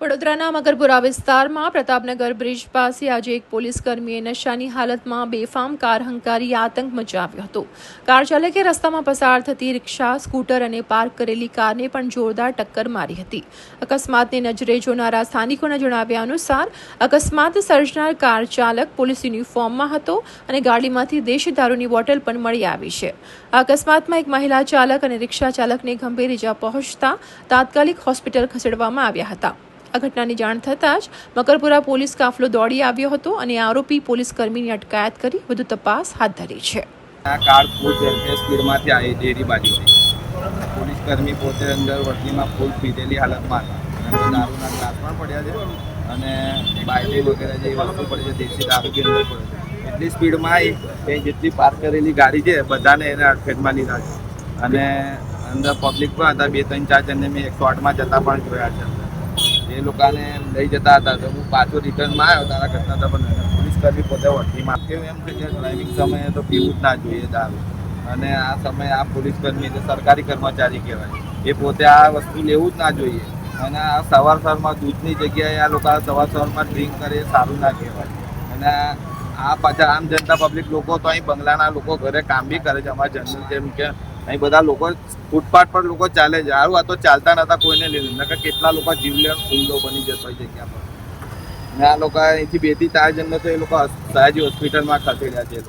વડોદરાના મકરપુરા વિસ્તારમાં પ્રતાપનગર બ્રિજ પાસે આજે એક પોલીસકર્મીએ નશાની હાલતમાં બેફામ કાર હંકારી આતંક મચાવ્યો હતો। કાર ચાલકે રસ્તામાં પસાર થતી રિક્ષા, સ્કૂટર અને પાર્ક કરેલી કારને પણ જોરદાર ટક્કર મારી હતી। અકસ્માતને નજરે જોનારા સ્થાનિકોના જણાવ્યા અનુસાર અકસ્માત સર્જનાર કાર ચાલક પોલીસ યુનિફોર્મમાં હતો અને ગાડીમાંથી દેશી દારૂની બોટલ પણ મળી આવી છે। આ અકસ્માતમાં એક મહિલા ચાલક અને રિક્ષા ચાલકને ગંભીર ઇજા પહોંચતા તાત્કાલિક હોસ્પિટલ ખસેડવામાં આવ્યા હતા। આ ઘટનાની જાણ થતાં જ મકરપુરા પોલીસ કાફલો દોડી આવ્યો હતો અને આરોપી પોલીસ કર્મીની અટકાયત કરી વધુ તપાસ હાથ ધરી છે। આ કાર ફૂલ સ્પીડમાંથી આવી ડેરી બાજુથી પોલીસ કર્મી પોતે અંદર વર્દીમાં ફૂલ પીધેલી હાલતમાં હતા। દારૂના ગ્લાસ પણ પડ્યા છે અને બાયલી વગેરે જે વસ્તુ પડી છે દેશી દારૂ બી અંદર પડે છે। એટલી સ્પીડમાં આવી કે જેટલી પાર્ક કરેલી ગાડી છે બધાને એને અડફેટમાં લીધા છે અને અંદર પબ્લિક પણ હતા। 2-3-4 જણને મેં 108માં જતા પણ જોયા છે। એ લોકોને લઈ જતા હતા તો હું પાછો રિટર્નમાં આવ્યો તારા ઘટના હતા પણ પોલીસ કર્મી પોતે વર્દીમાં કેવું એમ કે ડ્રાઇવિંગ સમયે તો પીવું જ ના જોઈએ દારૂ અને આ સમયે આ પોલીસ કર્મી એટલે સરકારી કર્મચારી કહેવાય એ પોતે આ વસ્તુ લેવું જ ના જોઈએ અને આ સવારમાં દૂધની જગ્યાએ આ લોકો સવારમાં ડ્રિંક કરે એ સારું ના કહેવાય અને આ પાછા આમ જનતા પબ્લિક લોકો તો અહીં બંગલાના લોકો ઘરે કામ બી કરે છે। અમારા જનરલ જેમ કે અહીં બધા લોકો ફૂટપાથ પર લોકો ચાલે છે। સારું આ તો ચાલતા નતા કોઈને લીધું નકર કેટલા લોકો જીવલેણ ખુલ્લો બની જતો હોય જગ્યા પર અને આ લોકો અહીંથી 2-4 જણને તો એ લોકો સયાજી હોસ્પિટલમાં ખસેડ્યા છે।